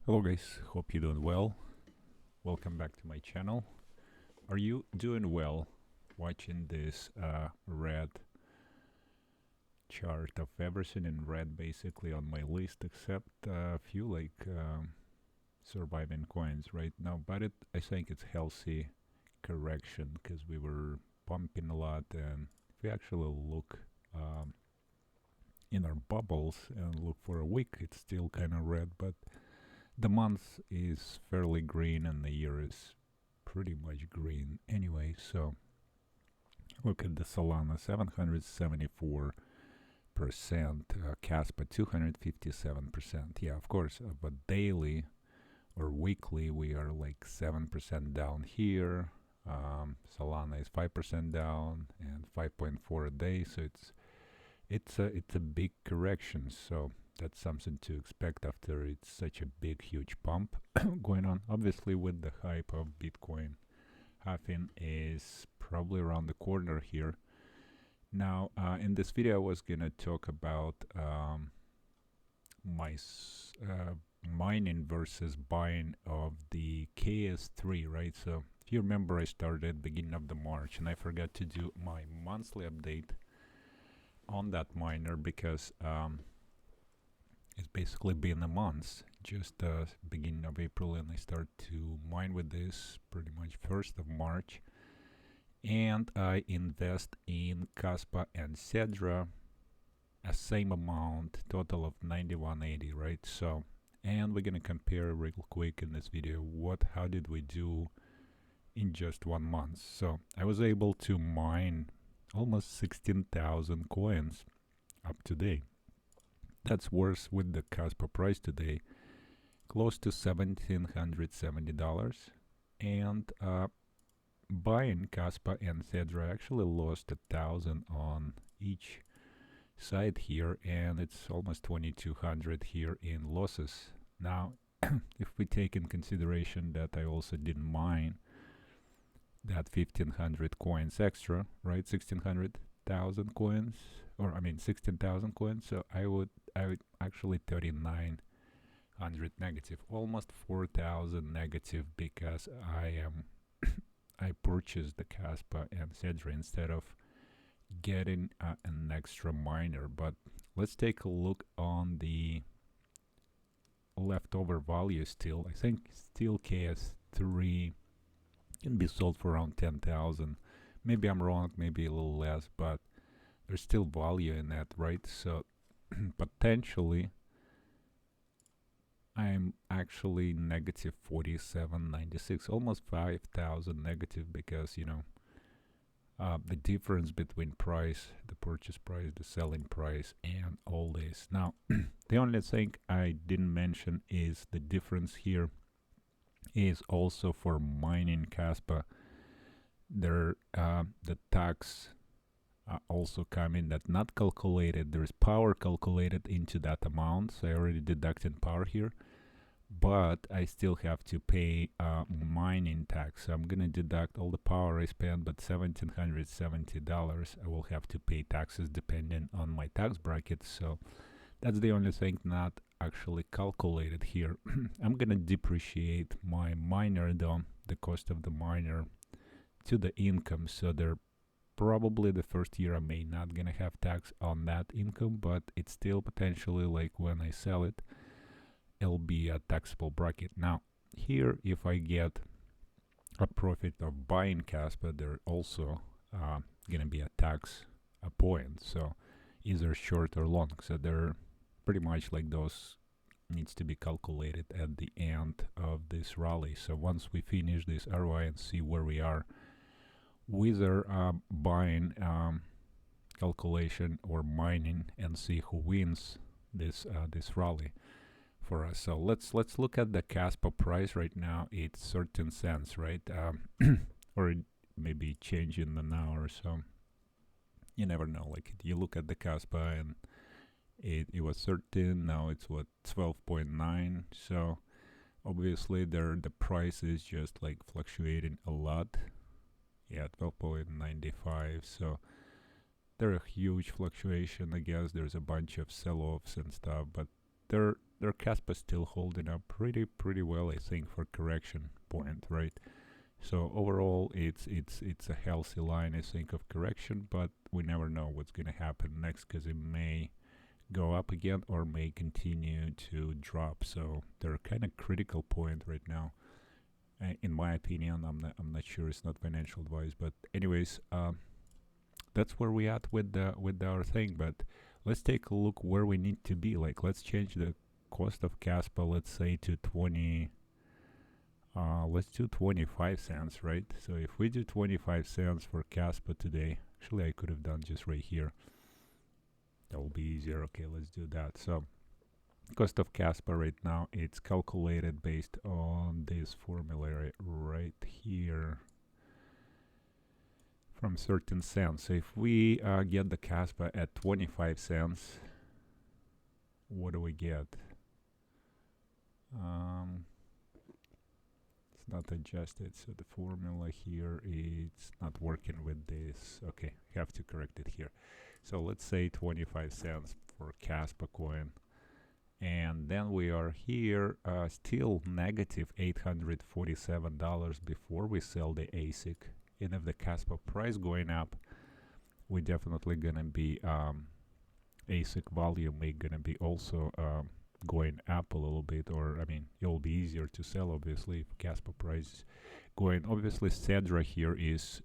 Hello guys, hope you're doing well. Welcome back to my channel. Are you doing well watching this red chart of everything in red basically on my list except a few like surviving coins right now, but I think it's healthy correction because we were pumping a lot, and if we actually look in our bubbles and look for a week, it's still kind of red, but the month is fairly green and the year is pretty much green anyway. So look at the Solana 774%, Kaspa 257%. Yeah, of course, but daily or weekly we are like 7% down here. Solana is 5% down and 5.4 a day, so it's a big correction. So that's something to expect after it's such a big huge pump going on. Obviously with the hype of Bitcoin halving is probably around the corner here. Now in this video I was gonna talk about my mining versus buying of the KS3, right? So if you remember, I started beginning of the March and I forgot to do my monthly update on that miner because it's basically been a month, just beginning of April, and I start to mine with this pretty much 1st of March, and I invest in Kaspa and Cedra a same amount, total of 9180, right? So, and we're gonna compare real quick in this video how did we do in just 1 month. So I was able to mine almost 16,000 coins up to date. That's worse with the Kaspa price today, close to $1,770. And buying Kaspa and Cedra actually lost 1,000 on each side here, and it's almost 2,200 here in losses. Now, if we take in consideration that I also didn't mine that 1,500 coins extra, right? 1,600,000 coins, or I mean 16,000 coins. So I would actually 3,900 negative, almost 4,000 negative, because I purchased the Kaspa and Cedra instead of getting an extra miner. But let's take a look on the leftover value still. I think still KS3 can be sold for around 10,000. Maybe I'm wrong, maybe a little less, but there's still value in that, right? So potentially I'm actually negative 47.96, almost 5,000 negative, because you know the difference between price, the purchase price, the selling price, and all this. Now the only thing I didn't mention is the difference here is also for mining Kaspa. There the tax also come in that not calculated. There is power calculated into that amount, so I already deducted power here, but I still have to pay mining tax. So I'm gonna deduct all the power I spent, but $1,770 I will have to pay taxes depending on my tax bracket. So that's the only thing not actually calculated here. I'm gonna depreciate my miner though, the cost of the miner, to the income. So there probably the first year I may not gonna have tax on that income, but it's still potentially, like when I sell it, it'll be a taxable bracket. Now here, if I get a profit of buying Kaspa, there also gonna be a tax point, so either short or long. So they're pretty much like those needs to be calculated at the end of this rally. So once we finish this ROI and see where we are, whether buying calculation or mining, and see who wins this rally for us. So let's look at the Kaspa price right now. It's 13 cents, right? Or it may be changing the now or so. You never know. Like you look at the Kaspa and it was 13, now it's what, 12.9. So obviously the price is just like fluctuating a lot. Yeah, 12.95. So there are huge fluctuation. I guess there's a bunch of sell-offs and stuff, but their Kaspa still holding up pretty well, I think, for correction point, right? So overall, it's a healthy line, I think, of correction, but we never know what's gonna happen next, because it may go up again or may continue to drop. So they're kind of critical point right now, in my opinion. I'm not sure. It's not financial advice, but anyways, that's where we at with our thing. But let's take a look where we need to be. Like, let's change the cost of Kaspa, let's say, to 20. Let's do 25 cents, right? So if we do 25 cents for Kaspa today, actually I could have done just right here. That will be easier. Okay, let's do that. So cost of Kaspa right now, it's calculated based on this formula right here from 13 cents. So if we get the Kaspa at 25 cents, what do we get? It's not adjusted, so the formula here, it's not working with this. Okay, have to correct it here. So let's say 25 cents for Kaspa coin, and then we are here still negative $847 before we sell the ASIC. And if the Kaspa price going up, we definitely gonna be ASIC volume may gonna be also going up a little bit, or I mean, it will be easier to sell obviously if Kaspa price going. Obviously Cedra here is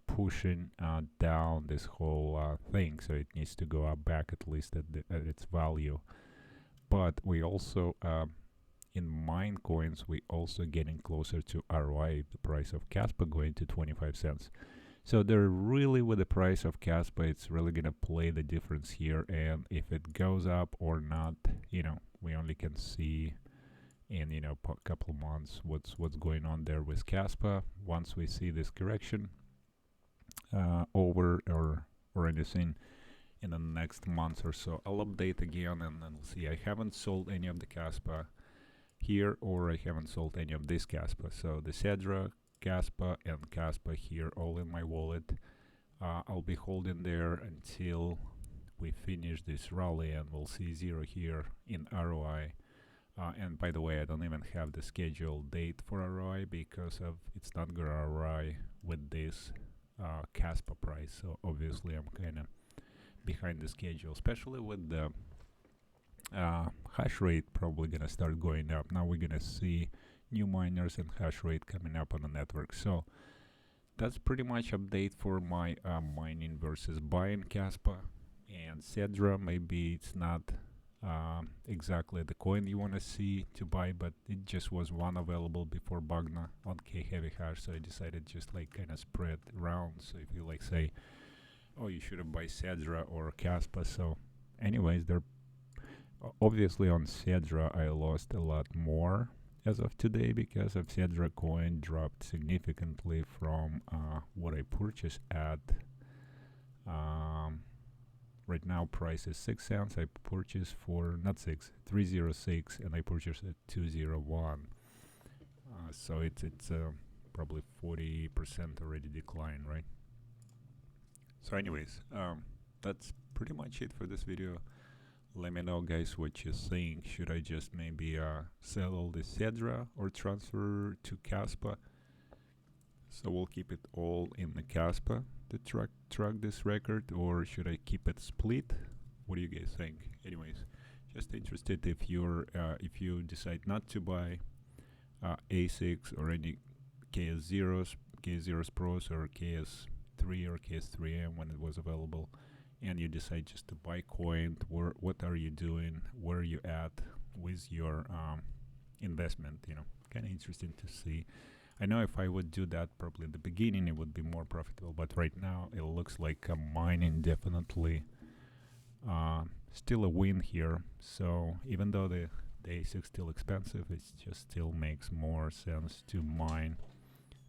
pushing down this whole thing, so it needs to go up back at least at its value. But we also in mine coins, we also getting closer to ROI, the price of Kaspa going to 25 cents. So they're really, with the price of Kaspa, it's really gonna play the difference here. And if it goes up or not, you know, we only can see in, you know, couple of months what's going on there with Kaspa. Once we see this correction over or anything in the next month or so, I'll update again and then we'll see. I haven't sold any of the Kaspa here, or I haven't sold any of this Kaspa. So the Cedra, Kaspa and Kaspa here all in my wallet. I'll be holding there until we finish this rally, and we'll see zero here in ROI. And by the way, I don't even have the scheduled date for ROI because of it's not gonna ROI with this Kaspa price. So obviously I'm kind of behind the schedule, especially with the hash rate probably gonna start going up. Now we're gonna see new miners and hash rate coming up on the network. So that's pretty much update for my mining versus buying Kaspa and Cedra. Maybe it's not exactly the coin you want to see to buy, but it just was one available before Bagna on K heavy hash, so I decided just like kind of spread around. So if you like say, oh, you should have buy Cedra or Kaspa. So anyways, they're obviously on Cedra I lost a lot more as of today because of Cedra coin dropped significantly from what I purchased at. Right now price is 6 cents. I purchased for not 6, 306, and I purchased at 201. So it's probably 40% already decline, right? So anyways, that's pretty much it for this video. Let me know, guys, what you think. Should I just maybe sell all the Cedra or transfer to Kaspa? So we'll keep it all in the Kaspa to track this record, or should I keep it split? What do you guys think? Anyways, just interested if you're if you decide not to buy ASICs or any KS0s Pros or KS3 or KS3M when it was available, and you decide just to buy coin, what are you doing? Where are you at with your investment? You know, kind of interesting to see. I know if I would do that probably in the beginning it would be more profitable, but right now it looks like mining definitely still a win here. So even though the ASIC is still expensive, it just still makes more sense to mine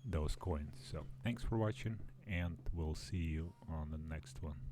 those coins. So thanks for watching, and we'll see you on the next one.